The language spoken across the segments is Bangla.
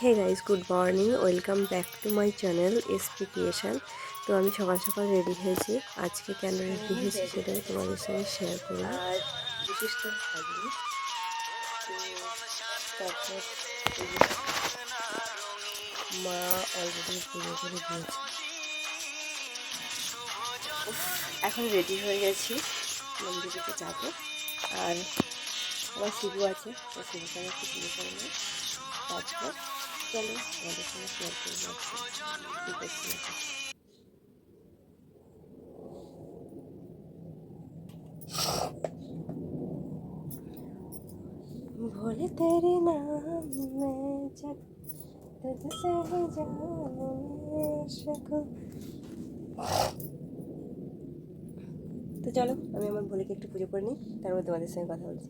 Hey guys, good morning, welcome back to my channel SP creation. তো আমি সকাল সকাল রেডি হয়েছি। আজকে কেন রেডি হয়েছি সেটা তোমাদের সঙ্গে শেয়ার করলাম। আর বিশেষ করে থাকবে তারপর মা অলরেডি পুজো করে দিয়েছে। এখন রেডি হয়ে গেছি, মন্দিরেতে যাবো। আর আমার শিবু আছে, তো শিবুকে আমি একটু পুজো করে নেই। তারপর চলো আমাদের সঙ্গে শেয়ার করবো কী করছি না। भोले तेरे नाम में जग तुझसे ही जाऊं शकूं। তো চলো আমি আমার ভোলেকে একটু পুজো করে নিই, তারপর তোমাদের সঙ্গে কথা বলছি।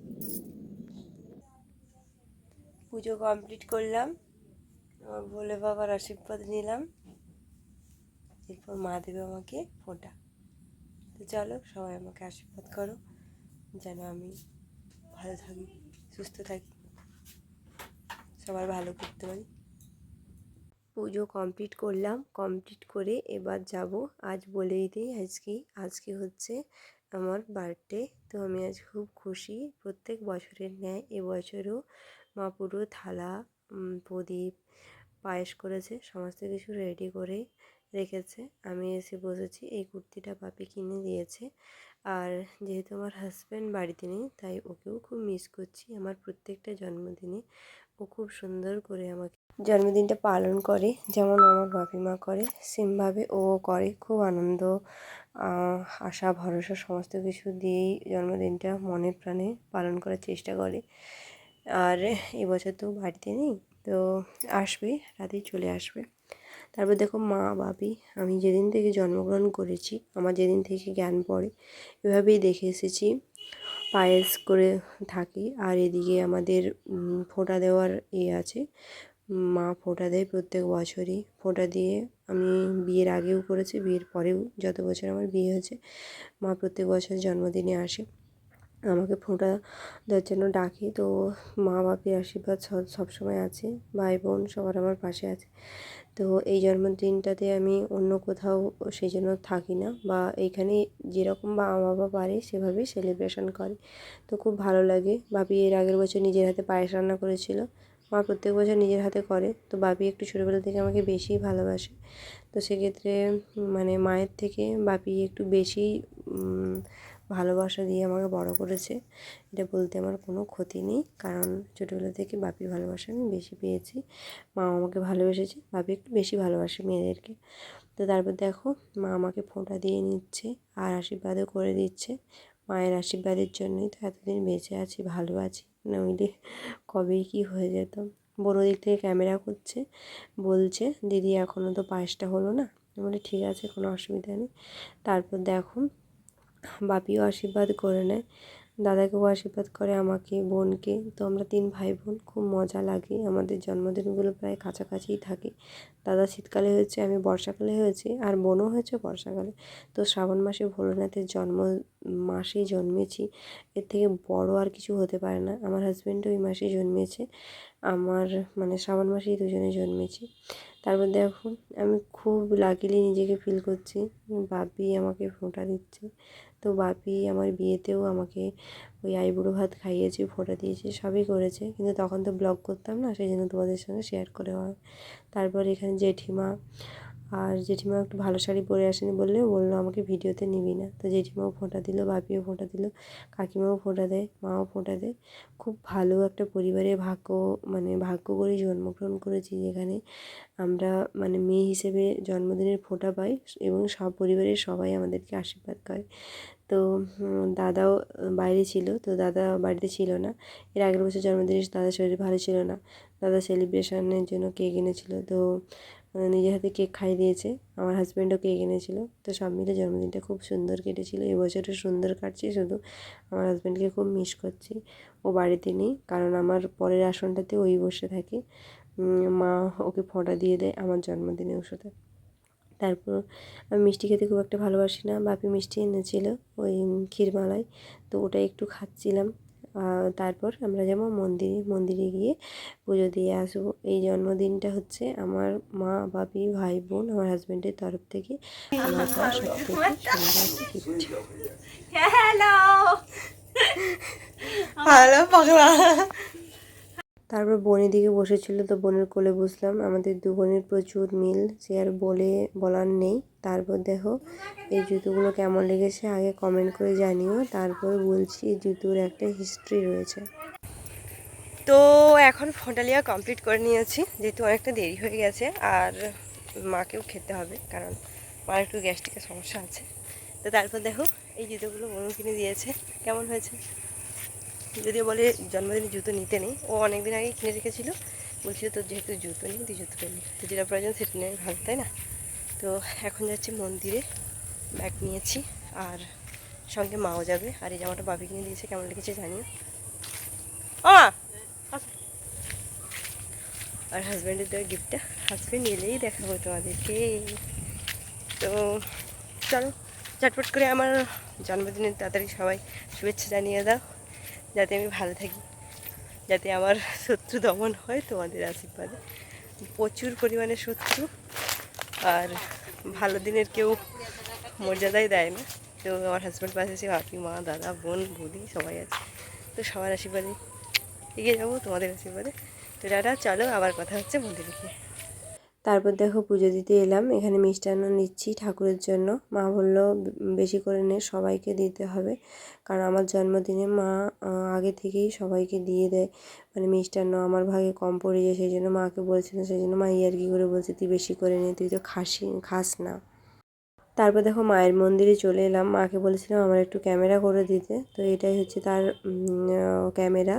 পুজো কমপ্লিট করলাম, আমার ভোলে বাবার আশীর্বাদ নিলাম, এরপর মা দেবে আমাকে ফোঁটা। তো চলো সবাই আমাকে আশীর্বাদ করো যেন আমি ভালো থাকি, সুস্থ থাকি, সবার ভালো করতে পারি। পুজো কমপ্লিট করলাম, কমপ্লিট করে এবার যাব। আজ বলেই দিই আজকে হচ্ছে আমার বার্থডে। তো আমি আজ খুব খুশি। প্রত্যেক বছরের ন্যায় এবছরও মা পুরো থালা, প্রদীপ, পায়েস করেছে, সমস্ত কিছু রেডি করে রেখেছে। আমি এসে বসেছি। এই কুর্তিটা পাপি কিনে দিয়েছে। আর যেহেতু আমার হাজব্যান্ড বাড়িতে নেই, তাই ওকেও খুব মিস করছি। আমার প্রত্যেকটা জন্মদিনে ও খুব সুন্দর করে আমাকে জন্মদিনটা পালন করে, যেমন আমার বাপি মা করে সেমভাবে ও করে। খুব আনন্দ, আশা ভরসা সমস্ত কিছু দিয়েই জন্মদিনটা মনে প্রাণে পালন করার চেষ্টা করে। আর এবছর তো বাড়িতে নেই, তো আসবে, রাতেই চলে আসবে। তারপর দেখো মা বাপি, আমি যেদিন থেকে জন্মগ্রহণ করেছি, আমার যেদিন থেকে জ্ঞান পড়ে, এভাবেই দেখে এসেছি পায়েস করে থাকি। আর এদিকে আমাদের ফোঁটা দেওয়ার আছে, মা ফোঁটা দেয় প্রত্যেক বছরই। ফোঁটা দিয়ে আমি বিয়ের আগেও করেছি, বিয়ের পরেও যত বছর আমার বিয়ে হয়েছে মা প্রত্যেক বছর জন্মদিনে আসে, আমাকে ফোঁটা দেওয়ার জন্য ডাকে। তো মা বাপির আশীর্বাদ সবসময় আছে, ভাই বোন সবার আমার পাশে আছে। তো এই জন্মদিনটাতে আমি অন্য কোথাও সেই জন্য থাকি না, বা এইখানে যেরকম মা বাবা পারে সেভাবেই সেলিব্রেশন করে। তো খুব ভালো লাগে। বাপি এর আগের বছর নিজের হাতে পায়েস রান্না করেছিল। মা প্রত্যেক বছর নিজের হাতে করে, তো বাপি একটু ছোটোবেলা থেকে আমাকে বেশিই ভালোবাসে। তো সেক্ষেত্রে মানে মায়ের থেকে বাপি একটু বেশি ভালোবাসা দিয়ে আমাকে বড় করেছে। এটা বলতে আমার কোনো ক্ষতি নেই, কারণ ছোটোবেলা থেকে বাপির ভালোবাসা আমি বেশি পেয়েছি। মাও আমাকে ভালোবেসেছে, বাপি একটু বেশি ভালোবাসে মেয়েদেরকে। তো তারপর দেখো মা আমাকে ফোঁটা দিয়ে নিচ্ছে আর আশীর্বাদও করে দিচ্ছে। মায়ের আশীর্বাদের জন্যই তো এতদিন বেঁচে আছি, ভালো আছি, নইলে কবেই কী হয়ে যেত। বড়ো দিক থেকে ক্যামেরা করছে, বলছে দিদি এখনও তো পায়েসটা হলো না। আমি বলি ঠিক আছে, কোনো অসুবিধা নেই। তারপর দেখো বাপিও আশীর্বাদ করে নেয়, দাদাকেও আশীর্বাদ করে আমাকে, বোনকে। তো আমরা 3 ভাই বোন, খুব মজা লাগে। আমাদের জন্মদিনগুলো প্রায় কাছাকাছিই থাকে। দাদা শীতকালে হয়েছে, আমি বর্ষাকালে হয়েছি, আর বোনও হয়েছে বর্ষাকালে। তো শ্রাবণ মাসে ভোলেনাথের জন্ম মাসেই জন্মেছি, এর থেকে বড় আর কিছু হতে পারে না। আমার হাজব্যান্ডও এই মাসেই জন্মেছে, আমার মানে শ্রাবণ মাসেই দুজনে জন্মেছি। তারপর দেখো আমি খুব লাকিলি নিজেকে ফিল করছি, বাপি আমাকে ফোঁটা দিচ্ছে। তো বাপি আমার বিয়েতেও আমাকে ওই আইবুড়ো ভাত খাইয়েছে, ফোঁটা দিয়েছে, সবই করেছে, কিন্তু তখন তো ব্লগ করতাম না, সেই জন্য তোমাদের সঙ্গে শেয়ার করে হয়। তারপর এখানে জেঠিমা, আর জেঠিমা একটু ভালো শাড়ি পরে আসেনি বললেও বললো আমাকে ভিডিওতে নিবি না। তো জেঠিমাও ফোঁটা দিল, বাপিও ফোঁটা দিল, কাকিমাও ফোঁটা দেয়, মাও ফোঁটা দেয়। খুব ভালো একটা পরিবারে মানে ভাগ্য করে জন্মগ্রহণ করেছি, যেখানে আমরা মানে মেয়ে হিসেবে জন্মদিনের ফোঁটা পাই এবং সব পরিবারের সবাই আমাদেরকে আশীর্বাদ করে। তো দাদাও বাইরে ছিল, তো দাদা বাড়িতে ছিল না। এর আগের বছর জন্মদিনে দাদার শরীর ভালো ছিল না, দাদা সেলিব্রেশনের জন্য কেক এনেছিল। তো নিজের হাতে কেক খাইয়ে দিয়েছে, আমার হাজব্যান্ডও কেক এনেছিল। তো সব মিলে জন্মদিনটা খুব সুন্দর কেটেছিল। এবছরও সুন্দর কাটছে, শুধু আমার হাজব্যান্ডকে খুব মিস করছি। ও বাড়িতে নেই, কারণ আমার পরের আসনটাতে ওই বসে থাকে। মা ওকে ফোঁটা দিয়ে দেয় আমার জন্মদিনে ওর সাথে। তারপর আমি মিষ্টি খেতে খুব একটা ভালোবাসি না, বাপি মিষ্টি এনেছিল ওই ক্ষীরমালাই, তো ওটা একটু খাচ্ছিলাম। তারপর আমরা যাবো মন্দিরে গিয়ে পুজো দিয়ে আসবো। এই জন্মদিনটা হচ্ছে আমার মা, বাপি, ভাই, বোন, আমার হাজব্যান্ডের তরফ থেকে আমার পাওয়া সবথেকে সুন্দর একটা গিফট। হ্যালো হ্যালো পাগলা। তারপর বোনের দিকে বসেছিল, তো বোনের কোলে বসলাম। আমাদের দু বোনের প্রচুর মিল, সে আর বলার নেই। তারপর দেখো এই জুতোগুলো কেমন লেগেছে আগে কমেন্ট করে জানিও, তারপর বলছি এই জুতোর একটা হিস্ট্রি রয়েছে। তো এখন ফোনটা লিয়া কমপ্লিট করে নিয়েছি, যেহেতু অনেকটা দেরি হয়ে গেছে আর মাকেও খেতে হবে, কারণ মার একটু গ্যাস্ট্রিকের সমস্যা আছে। তো তারপর দেখো এই জুতোগুলো বোনও কিনে দিয়েছে, কেমন হয়েছে। যদিও বলে জন্মদিনে জুতো নিতে নেই, ও অনেক দিন আগেই কিনে রেখেছিলো, বলছিল তোর যেহেতু জুতো নেই তুই জুতো নিই, তো যেটা প্রয়োজন সেটা নেই ভালো, তাই না। তো এখন যাচ্ছি মন্দিরে, ব্যাগ নিয়েছি আর সঙ্গে মাও যাবে। আর এই জামাটা বাবি কিনে দিয়েছে, কেমন লেগেছে জানিও। আর হাজব্যান্ডের দেওয়া গিফটটা হাজব্যান্ড এলেই দেখাবো তোমাদেরকে। তো চলো চটপট করে আমার জন্মদিনের তাড়াতাড়ি সবাই শুভেচ্ছা জানিয়ে দাও, যাতে আমি ভালো থাকি, যাতে আমার শত্রু দমন হয় তোমাদের আশীর্বাদে। প্রচুর পরিমাণে শত্রু, আর ভালো দিনের কেউ মর্যাদাই দেয় না। তো আমার হাজব্যান্ড পাশে আছে, বাপি, মা, দাদা, বোন, বৌদি সবাই আছে। তো সবার আশীর্বাদে এগিয়ে যাবো, তোমাদের আশীর্বাদে। তো দাদা চলো আবার কথা হচ্ছে মন্দিরে গিয়ে। তারপর দেখো পুজো দিতে এলাম, এখানে মিষ্টান্ন নিচ্ছি ঠাকুরের জন্য। মা বললো বেশি করে নে, সবাইকে দিতে হবে, কারণ আমার জন্মদিনে মা আগে থেকেই সবাইকে দিয়ে দেয়, মানে মিষ্টান্ন আমার ভাগে কম পড়ে যায়, সেই জন্য মাকে বলছিলাম, সেই জন্য মা ইয়ার্কি করে বলছে তুই বেশি করে নে, তুই তো খাস না। তারপর দেখো মায়ের মন্দিরে চলে এলাম, মাকে বলেছিলাম আমার একটু ক্যামেরা করে দিতে, তো এটাই হচ্ছে তার ক্যামেরা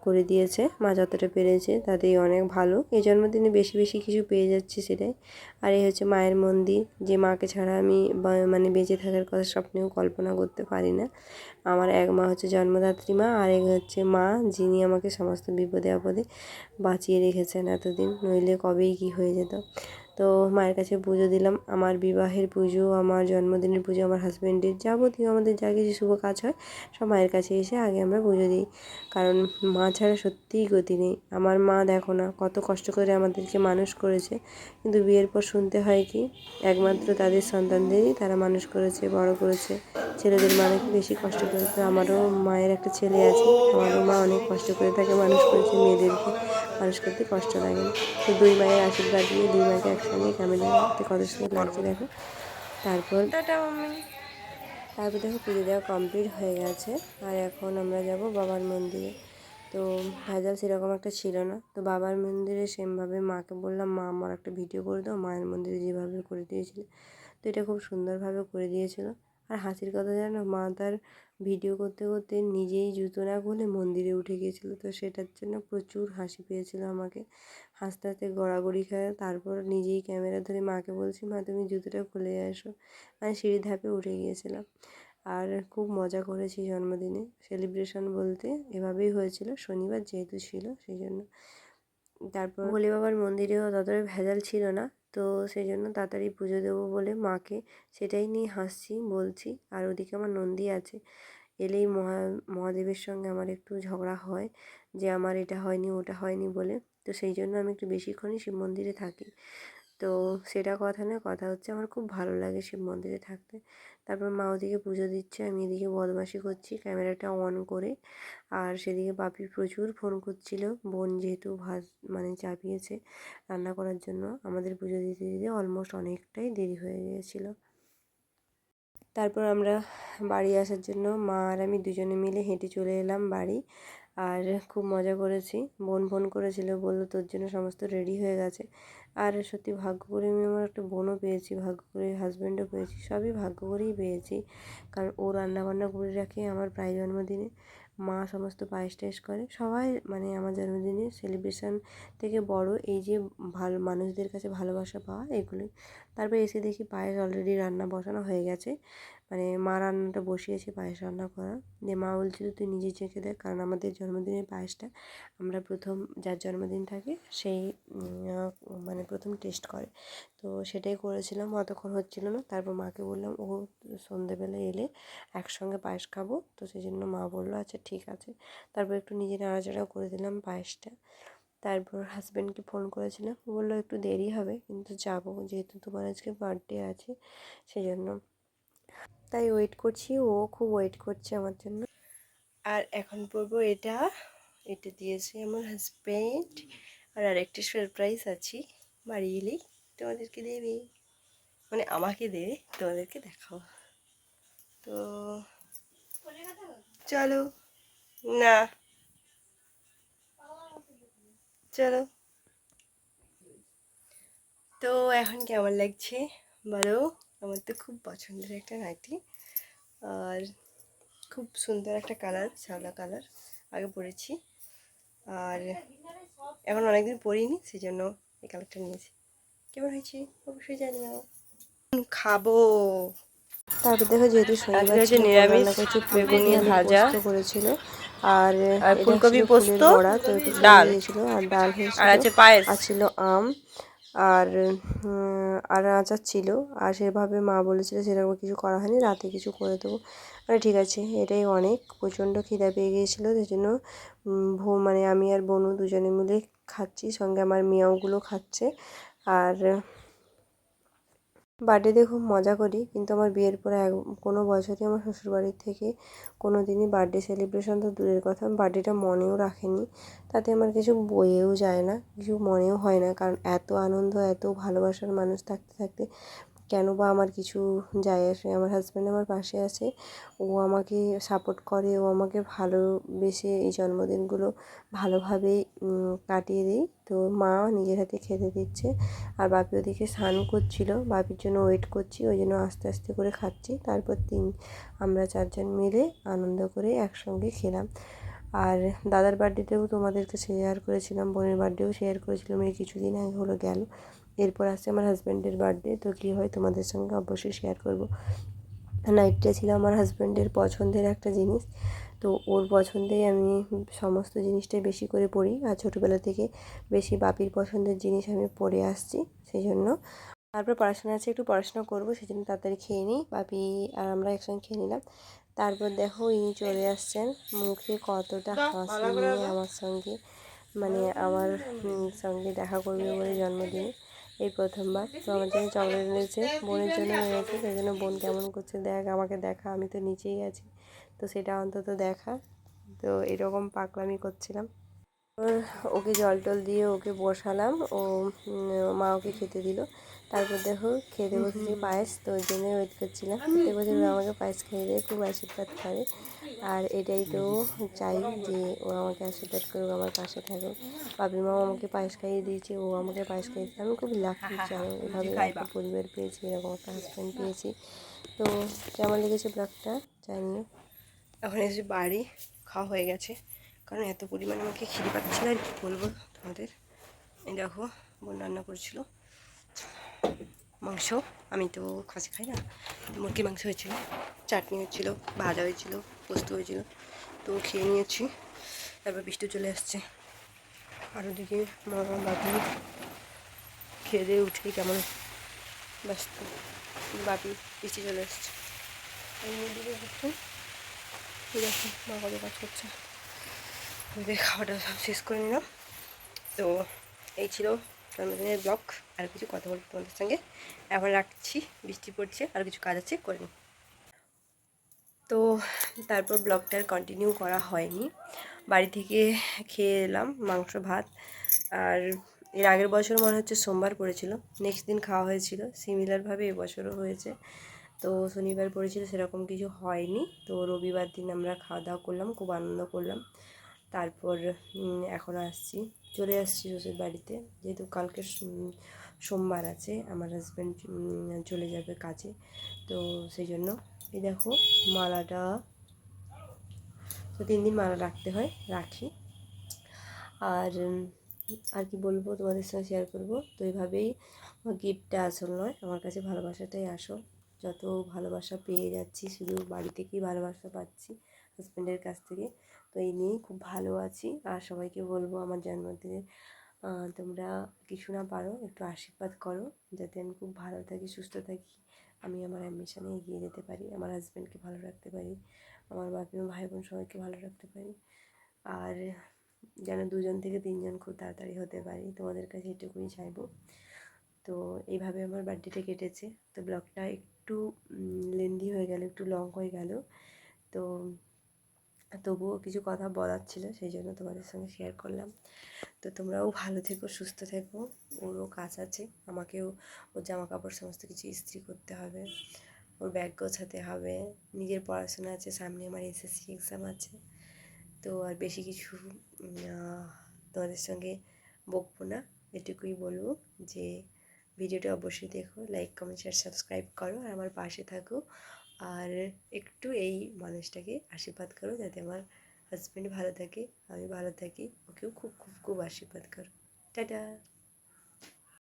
করে দিয়েছে। মা যতটা পেরেছে তাতেই অনেক ভালো, এই জন্মদিনে বেশি বেশি কিছু পেয়ে যাচ্ছে সেটাই। আর এই হচ্ছে মায়ের মন্দির, যে মাকে ছাড়া আমি মানে বেঁচে থাকার কথা স্বপ্নেও কল্পনা করতে পারি না। আমার এক মা হচ্ছে জন্মদাত্রী মা, আর এক হচ্ছে মা যিনি আমাকে সমস্ত বিপদে আপদে বাঁচিয়ে রেখেছেন এতদিন, নইলে কবেই কি হয়ে যেত। তো মায়ের কাছে পুজো দিলাম, আমার বিবাহের পুজো, আমার জন্মদিনের পুজো, আমার হাজব্যান্ডের যাবতীয় আমাদের যা কিছু শুভ কাজ হয় সব মায়ের কাছে এসে আগে আমরা পুজো দিই, কারণ মা ছাড়া সত্যিই গতি নেই। আমার মা দেখো না কত কষ্ট করে আমাদেরকে মানুষ করেছে, কিন্তু বিয়ের পর শুনতে হয় কি একমাত্র তাদের সন্তানদেরই তারা মানুষ করেছে, বড় করেছে, ছেলেদের মা নাকি বেশি কষ্ট করেছে। আমারও মায়ের একটা ছেলে আছে, আমারও মা অনেক কষ্ট করে তাকে মানুষ করেছে, মেয়েদেরকে মানুষ করতে কষ্ট লাগে না। তো দুই মায়ের আশীর্বাদ নিয়ে দুই মাকে একসঙ্গে ক্যামেরাতে কত সুন্দর লাগছে দেখো। তারপর দেখো পুজো দেওয়া কমপ্লিট হয়ে গেছে, আর এখন আমরা যাব বাবার মন্দিরে। তো ভেজাল সেরকম একটা ছিল না, তো বাবার মন্দিরে সেমভাবে মাকে বললাম মা আমার একটা ভিডিও করে দাও, মায়ের মন্দিরে যেভাবে করে দিয়েছিল, তো এটা খুব সুন্দরভাবে করে দিয়েছিল। আর হাসির কথা জানো, মা তার ভিডিও করতে করতে নিজেই জুতো না খুলে মন্দিরে উঠে গিয়েছিলো, তো সেটার জন্য প্রচুর হাসি পেয়েছিল আমাকে, হাসতে হাসতে গড়াগড়ি খায়। তারপর নিজেই ক্যামেরা ধরে মাকে বলছি মা তুমি জুতোটা খুলে আসো, মানে সিঁড়ি ধাপে উঠে গিয়েছিলাম। আর খুব মজা করেছি জন্মদিনে, সেলিব্রেশন বলতে এভাবেই হয়েছিল, শনিবার যেহেতু ছিল সেই জন্য। তারপর ভোলে বাবার মন্দিরেও ততটা ভেজাল ছিল না, তো সেই জন্য তাড়াতাড়ি পুজো দেবো বলে মাকে সেটাই নিয়ে হাসছি বলছি। আর ওদিকে আমার নন্দী আছে, এলেই মহাদেবের সঙ্গে আমার একটু ঝগড়া হয়, যে আমার এটা হয়নি ওটা হয়নি বলে, তো সেই জন্য আমি একটু বেশিক্ষণই শিব মন্দিরে থাকি। তো সেটা কথা না, কথা হচ্ছে আমার খুব ভালো লাগে শিব মন্দিরে থাকতে। তারপর মা ওদিকে পুজো দিচ্ছে, আমি এদিকে বদমাশি করছি ক্যামেরাটা অন করে। আর সেদিকে বাপি প্রচুর ফোন করছিল, বোন যেহেতু ভাত মানে চাপিয়েছে রান্না করার জন্য, আমাদের পুজো দিতে দিতে অলমোস্ট অনেকটাই দেরি হয়ে গিয়েছিলো। তারপর আমরা বাড়ি আসার জন্য মা আর আমি দুজনে মিলে হেঁটে চলে এলাম বাড়ি, আর খুব মজা করেছি। বোন ফোন করেছিল, বললো তোর জন্য সমস্ত রেডি হয়ে গেছে। আর সত্যি ভাগ্য করে আমি আমার একটা বোনও পেয়েছি, ভাগ্য করে হাজব্যান্ডও পেয়েছি, সবই ভাগ্য করেই পেয়েছি, কারণ ও রান্নাবান্না করে রাখে আমার প্রায় জন্মদিনে, মা সমস্ত পায়েস টায়েস করে, সবাই মানে আমার জন্মদিনে সেলিব্রেশন থেকে বড় এই যে ভালো মানুষদের কাছে ভালোবাসা পাওয়া এগুলোই। তারপরে এসে দেখি পায়েস অলরেডি রান্না বসানো হয়ে গেছে, মানে মা রান্নাটা বসিয়েছে পায়েস রান্না করা। দিয়ে মা বলছিল তুই নিজে চেখে দেখ, কারণ আমাদের জন্মদিনের পায়েসটা আমরা প্রথম যার জন্মদিন থাকে সেই মানে প্রথম টেস্ট করে। তো সেটাই করেছিলাম, অতক্ষণ হচ্ছিল না। তারপর মাকে বললাম ও সন্ধেবেলা এলে একসঙ্গে পায়েস খাবো, তো সেই জন্য মা বললো আচ্ছা ঠিক আছে। তারপর একটু নিজে নাড়াচাড়াও করে দিলাম পায়েসটা। তারপর হাজব্যান্ডকে ফোন করেছিলাম, ও বললো একটু দেরি হবে কিন্তু যাবো, যেহেতু তোমার আজকে বার্থডে আছে সেই জন্য। তাই ওয়েট করছি, ও খুব ওয়েট করছে আমার জন্য। আর এখন পরবো এটা, এটা দিয়েছে আমার হাজব্যান্ড। আর আরেকটা সারপ্রাইজ আছে, বাড়ি এলেই তোমাদেরকে দেবে, মানে আমাকে দেবে, তোমাদেরকে দেখাও। তো চলো, না চলো। তো এখন কেমন লাগছে বলো? আমার তো খুব পছন্দের একটা নাইটি, আর খুব সুন্দর একটা কালার, শ্যাওলা কালার, আগে পরেছি আর এখন অনেকদিন পরিনি, সেই জন্য এই কালারটা নিয়েছি। কেমন হয়েছে অবশ্যই জানিও। খাবো। তারপর দেখো যেহেতু শনিবার ছিল রান্না করেছি ফুলকপি আলু পোস্ত করেছিল, আর এটা ছিল ফুলের বড়া, তো একটু ফুল দিয়েছিল, আর ডাল হয়েছিল, আর ছিল আম, আর আর আচার ছিল। আর সেভাবে মা বলেছিল সেরকম কিছু করা হয়নি, রাতে কিছু করে দেবো। মানে ঠিক আছে, এটাই অনেক। প্রচণ্ড খিদা পেয়ে গিয়েছিলো, সেই জন্য মানে আমি আর বোনু দুজনে মিলে খাচ্ছি, সঙ্গে আমার মেয়াওগুলো খাচ্ছে। আর বার্থডেতে খুব মজা করি, কিন্তু আমার বিয়ের পরে কোনো বছরই আমার শ্বশুরবাড়ির থেকে কোনো দিনই বার্থডে সেলিব্রেশন তো দূরের কথা, বার্থডেটা মনেও রাখেনি। তাতে আমার কিছু বয়েও যায় না, কিছু মনেও হয় না, কারণ এত আনন্দ, এত ভালোবাসার মানুষ থাকতে থাকতে কেন বা আমার কিছু যায় আসে। আমার হাজব্যান্ড আমার পাশে আছে, ও আমাকে সাপোর্ট করে, ও আমাকে ভালোবেসে এই জন্মদিনগুলো ভালোভাবেই কাটিয়ে দিই। তো মা নিজের হাতে খেতে দিচ্ছে, আর বাপি ওদিকে স্নান করছিল, বাপির জন্য ওয়েট করছি, ওই জন্য আস্তে আস্তে করে খাচ্ছি। তারপর আমরা চারজন মিলে আনন্দ করে একসঙ্গে খেলাম। আর দাদার বার্থডেতেও তোমাদেরকে শেয়ার করেছিলাম, বোনের বার্থডেও শেয়ার করেছিলাম, এই কিছুদিন আগে হলো গেল। এরপর আসছে আমার হাজব্যান্ডের বার্থডে, তো কী হয় তোমাদের সঙ্গে অবশ্যই শেয়ার করব। নাইটটা ছিল আমার হাজব্যান্ডের পছন্দের একটা জিনিস, তো ওর পছন্দেই আমি সমস্ত জিনিসটাই বেশি করে পড়ি, আর ছোটোবেলা থেকে বেশি বাপির পছন্দের জিনিস আমি পরে আসছি, সেই জন্য। তারপর পড়াশোনা আছে, একটু পড়াশোনা করবো, সেই জন্য তাড়াতাড়ি খেয়ে নিই, বাপি আর আমরা একসঙ্গে খেয়ে নিলাম। তারপর দেখো ইনি চলে আসছেন, মুখে কতটা হাসি নিয়ে আমার সঙ্গে, মানে আমার সঙ্গে দেখা করবে বলে জন্মদিনে এই প্রথমবার। তো আমার জন্য চকলেট এনেছে, বোনের জন্য এনেছে, সেই জন্য বোন কেমন করছে দেখ, আমাকে দেখা, আমি তো নিচেই আছি, তো সেটা অন্তত দেখা। তো এরকম পাগলামি করছিলাম। ওকে জল টল দিয়ে ওকে বসালাম, ও মা ওকে খেতে দিল। তারপর দেখো খেতে বসেছি পায়েস, তো ওই জন্যই ওয়েট করছিলাম। প্রত্যেক বছর আমাকে পায়েস খেয়ে দিয়ে খুব আশীর্বাদ করে, আর এটাই তো চাই যে ও আমাকে আশীর্বাদ করুক, আমার পাশে থাকুক। বাপি মাও আমাকে পায়েস খাইয়ে দিয়েছে, ও আমাকে পায়েস খাইয়েছে, আমি খুব লাকি জানো, এভাবে একটা পরিবার পেয়েছি, এরকম একটা হাজব্যান্ড পেয়েছি। তো কেমন লেগেছে ব্লগটা জানিও। এখন এসে বাড়ি খাওয়া হয়ে গেছে, কারণ এত পরিমাণে আমাকে খিদে পাচ্ছিল, আর কি বলবো তোমাদের। এই দেখো বোন রান্না করছিল মাংস, আমি তো খাসি খাই না, মুরগির মাংস হয়েছিল, চাটনি হয়েছিল, ভাজা হয়েছিল, পোস্ত হয়েছিল, তো খেয়ে নিয়েছি। তারপর বৃষ্টি চলে আসছে, আর ওদিকে মা বাপি খেয়ে দিয়ে উঠেই কেমন ব্যস্ত, বাপি বৃষ্টি চলে আসছে। দিকে দেখুন, দেখো মা কত কাজ করছে। ওদের খাওয়াটা সব শেষ করে নিলাম। তো এই ছিল জন্মদিনের ব্লগ, আর কিছু কথা বলবো তোমাদের সঙ্গে, এখন রাখছি, বৃষ্টি পড়ছে, আর কিছু কাজ আছে করে নিই। তো তারপর ব্লগটা আর কন্টিনিউ করা হয়নি, বাড়ি থেকে খেয়ে এলাম মাংস ভাত। আর এর আগের বছর মনে হচ্ছে সোমবার পড়েছিল, নেক্সট দিন খাওয়া হয়েছিল, সিমিলারভাবে এবছরও হয়েছে। তো শনিবার পড়েছিল, সেরকম কিছু হয়নি, তো রবিবার দিন আমরা খাওয়া দাওয়া করলাম, খুব আনন্দ করলাম। তারপর এখন চলে আসছি শ্বশুর বাড়িতে, যেহেতু কালকে সোমবার আছে, আমার হাজব্যান্ড চলে যাবে কাজে, তো সেই জন্য। এই দেখো মালাটা, তো 3 দিন মালা রাখতে হয়, রাখি। আর আর কি বলবো তোমাদের সঙ্গে শেয়ার করবো, তো এইভাবেই আমার গিফটটা আসল নয়, আমার কাছে ভালোবাসাটাই আসল। যত ভালোবাসা পেয়ে যাচ্ছি, শুধু বাড়ি থেকেই ভালোবাসা পাচ্ছি হাজব্যান্ডের কাছ থেকে। তো এই নিয়েই খুব ভালো আছি। আর সবাইকে বলবো আমার জন্মদিনে তোমরা কিছু না পারো একটু আশীর্বাদ করো, যাতে আমি খুব ভালো থাকি, সুস্থ থাকি, আমি আমার অ্যাম্বিশনে এগিয়ে যেতে পারি, আমার হাজব্যান্ডকে ভালো রাখতে পারি, আমার বাকি ভাই বোন সবাইকে ভালো রাখতে পারি, আর যেন 2জন থেকে 3জন খুব তাড়াতাড়ি হতে পারি। তোমাদের কাছে এটুকুই চাইবো। তো এইভাবে আমার বার্থডেটা কেটেছে। তো ব্লগটা একটু লেন্দি হয়ে গেল, একটু লং হয়ে গেল। তো তবুও কিছু কথা বলার ছিল, সেই জন্য তোমাদের সঙ্গে শেয়ার করলাম। তো তোমরাও ভালো থেকো, সুস্থ থেকো। ওরও কাজ আছে, আমাকেও ওর জামা কাপড় সমস্ত কিছু ইস্ত্রি করতে হবে, ওর ব্যাগ গোছাতে হবে, নিজের পড়াশোনা আছে, সামনে আমার এসএসসি এক্সাম আছে। তো আর বেশি কিছু তোমাদের সঙ্গে বকবো না, এটুকুই বলবো যে ভিডিওটা অবশ্যই দেখো, লাইক কমেন্ট শেয়ার সাবস্ক্রাইব করো, আর আমার পাশে থাকো। আর একটু এই মানুষটাকে আশীর্বাদ করো, যাতে আমার হাজব্যান্ড ভালো থাকে, আমি ভালো থাকি, ওকেও খুব খুব খুব আশীর্বাদ করো। টাটা।